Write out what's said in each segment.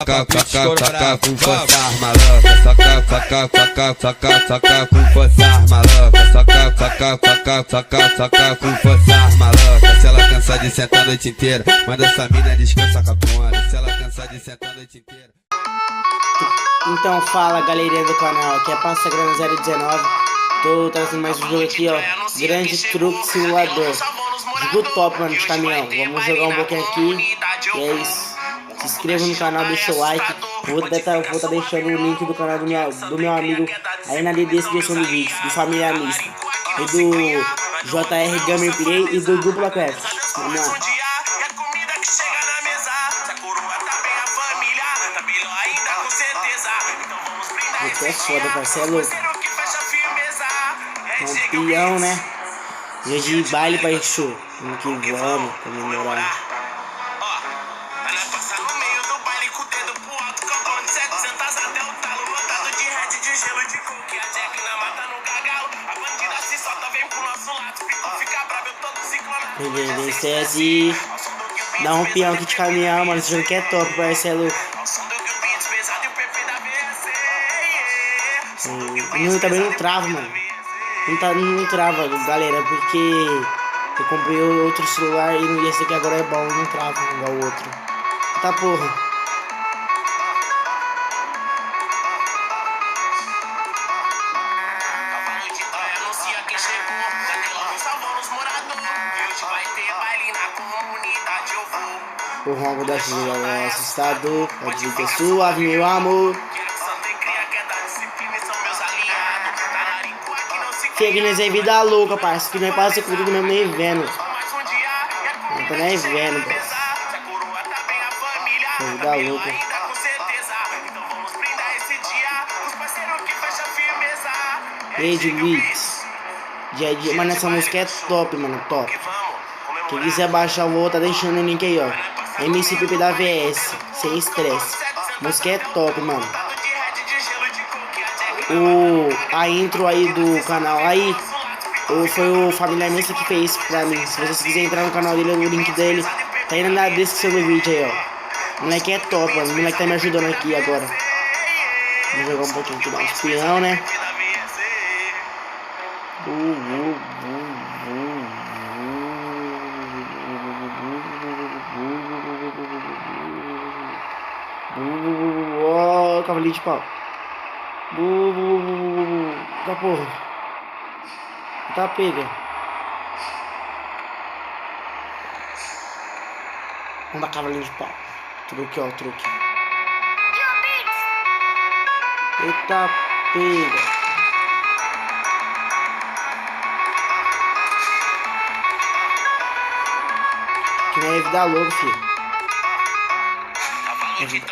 Soca com força maloca, soca com força maloca, soca com força maloca. Se ela cansa de sentar a noite inteira, manda essa mina descansar com a bunda. Se ela cansa de sentar a noite inteira. Então fala galerinha do canal, aqui é Passagrana 019. Tô trazendo mais um jogo aqui, ó, Grande Truck Simulador. Jogo top, mano, de caminhão. Vamos jogar um pouquinho aqui. E é isso. Se inscreva no canal, deixa o like. Vou tá deixando o link do canal do meu amigo aí na descrição do vídeo, do Família Mista, e do JR Gameplay e do Dupla Craft. Vamos lá. Aqui é foda, parceiro. Campeão, né? Dia de baile pra show. Vamos que vamos comemorar. Desce, dá um peão aqui de caminhão, mano. Esse jogo aqui é top, parceiro. Não, também não trava, mano. Não trava, galera, porque eu comprei outro celular e esse aqui agora é bom, não trava igual o outro. Tá porra. O ronco da chuva é assustador, pode dizer que é suave, meu amor. Chega nós é vida louca, parceiro, que nós passa com tudo mesmo nem vendo. Não tá nem vendo, parceiro. É vida louca. Age Weeks. Mano, essa música é top, mano, top. Quem quiser baixar, eu vou tá deixando o link aí, ó. MCPP da VS, sem estresse. Música é top, mano. A intro aí do canal aí foi o Família Mista que fez pra mim. Se você quiser entrar no canal dele, o link dele tá aí na descrição do vídeo aí, ó. O moleque é top, mano. O moleque tá me ajudando aqui agora. Vamos jogar um pouquinho aqui, dar um espião, né? Ó, cavalinho de pau. Tá porra. Tá pega. Vamos dar cavalinho de pau. Truque, ó, truque. Eita pega. Que nem é vida louca, filho.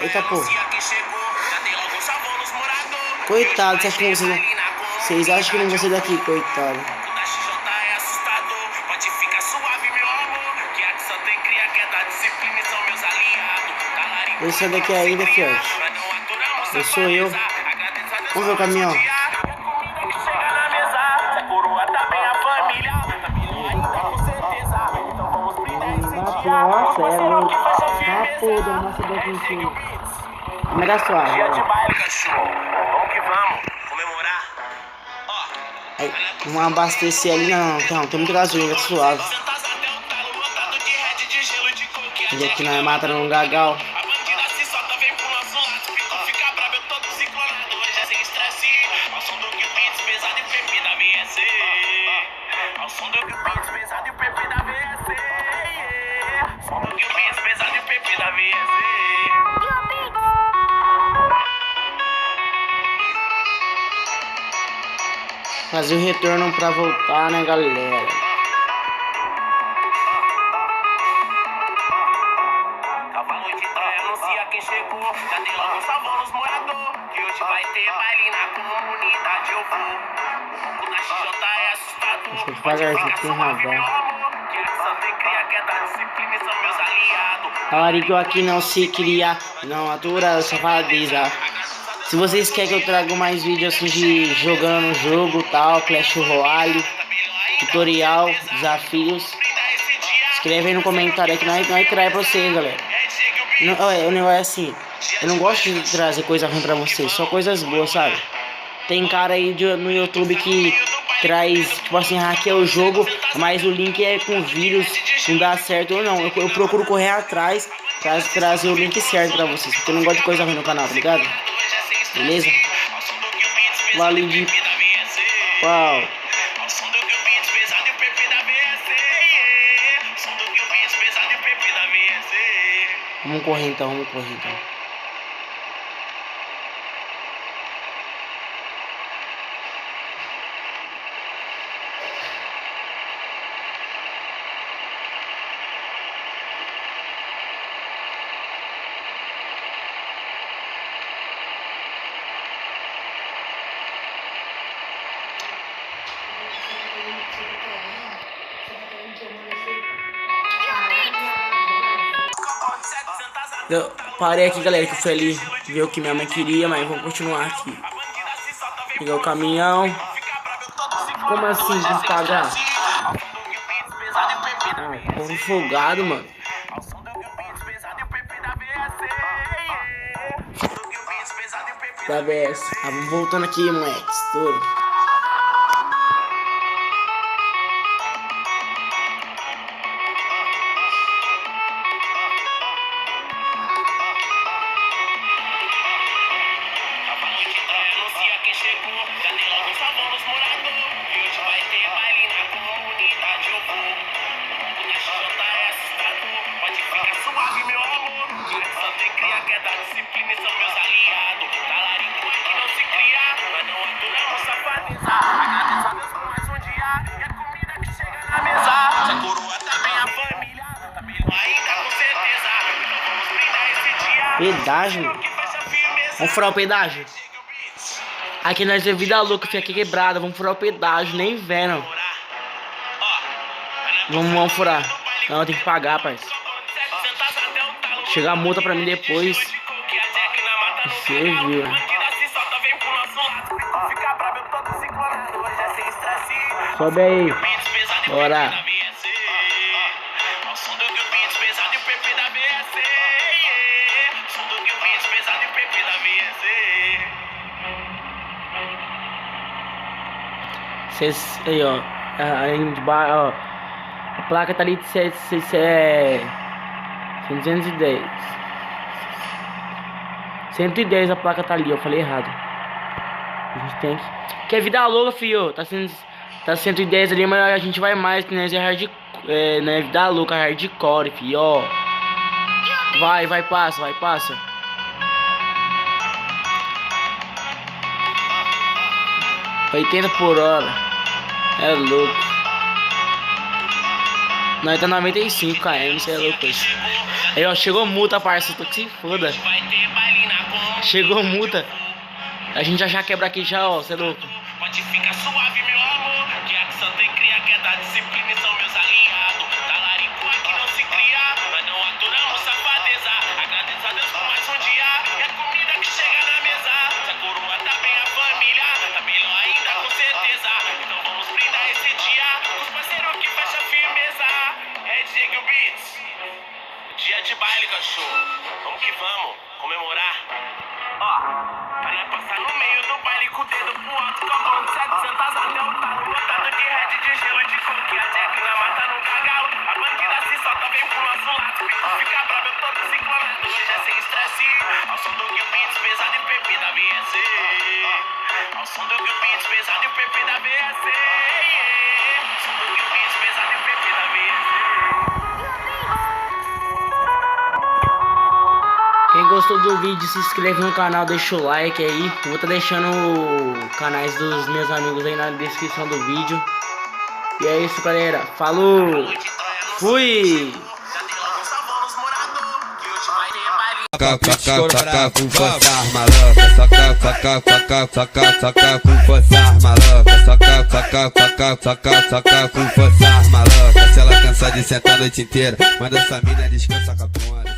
Eita porra. Coitado, vocês acham que não vou sair daqui, coitado. Esse é daqui ainda, fiote. Esse sou eu. Vamos ver o caminhão. Nossa, é louco. Ah, foda, nossa, daqui em cima. Mega suave. Dia de baile, cachorro. Vamos que vamos. Comemorar. Aí, vamos abastecer ali. Não, tem muita gasolina, tá suave. E aqui nós matamos um gagal. Fazer o retorno pra voltar, né, galera? Cavalo de Troia anuncia quem chegou. Já tem logo salvando os moradores. Que hoje vai ter baile na comunidade. Eu vou. O ronco da XJ é assustador. Deixa eu devagarzinho, tem razão. Talarico aqui não se cria, não atura, só valoriza. Se vocês querem que eu traga mais vídeos assim de jogando jogo tal, Clash Royale, tutorial, desafios, escreve aí no comentário aí que nós traz pra vocês, galera. O negócio é assim, Eu não gosto de trazer coisa ruim pra vocês, só coisas boas, sabe? Tem cara aí no YouTube que traz, tipo assim, hackeia o jogo, mas o link é com vírus, não dá certo ou não. Eu procuro correr atrás pra trazer o link certo pra vocês, porque eu não gosto de coisa ruim no canal, tá ligado? Beleza? Valeu de pau. Vamos correr então, vamos correr então. Eu parei aqui, galera, que eu fui ali ver o que minha mãe queria, mas vou continuar aqui. Pegar o caminhão. Como assim, tem que pagar? Ah, povo folgado, mano. Da BS. Ah, vamos voltando aqui, moleque. Estouro. Pedágio? Vamos furar o pedágio? Aqui nós é vida louca, fica aqui quebrada. Vamos furar o pedágio, nem vendo. Vamos furar. Não, tem que pagar, parceiro. Chega a multa pra mim depois. Você viu. Sobe aí. Bora. Aí, ó. Aí de baixo, ó. A placa tá ali de 110. 110 a placa tá ali, eu falei errado. A gente tem que é vida louca, filho. Tá 110 ali, mas a gente vai mais, que nós é hardcore. Não é vida louca, hardcore, filho, ó. Vai, passa. $80 por hora. É louco. Nós tá 95 km, você é louco isso. Aí, ó, chegou multa, parça. Tô que se foda. Chegou multa. A gente já quebra aqui já, ó, você é louco. Pode ficar suave, meu amor. Que a ação tem cria, que é da disciplina e são meus aliados. Talarico aqui não se cria, mas não aturamos safadeza. Agradeço a Deus por mais um dia. E a comida que chega na mesa. Se a coroa tá bem, a família tá melhor ainda, com certeza. Então vamos brindar esse dia. Os parceiros que fecham firmeza. É Diego Beats. Dia de baile, cachorro. Vamos que vamos comemorar. Ó, parei passar no meio do baile com o dedo pro alto, cambando 700 até o talo, lotado de red, de gelo e de coque. A Jack na mata no cagalo, a bandida se solta, vem pro nosso lado. Fica bravo, eu todo ciclonado, hoje é sem estresse. Ao som do Gil Beats, pesado e PP da VSC. Ao som do Gil Beats, pesado e PP da VSC. Ao som do Gil Beats, pesado e PP da VSC. Quem gostou do vídeo, se inscreve no canal, deixa o like aí. Vou estar deixando canais dos meus amigos aí na descrição do vídeo. E é isso, galera. Falou! Fui! Soca com força maloca, soca com força maloca, soca com força maloca. Se ela cansar de sentar a noite inteira, manda essa mina descansa com a ponta.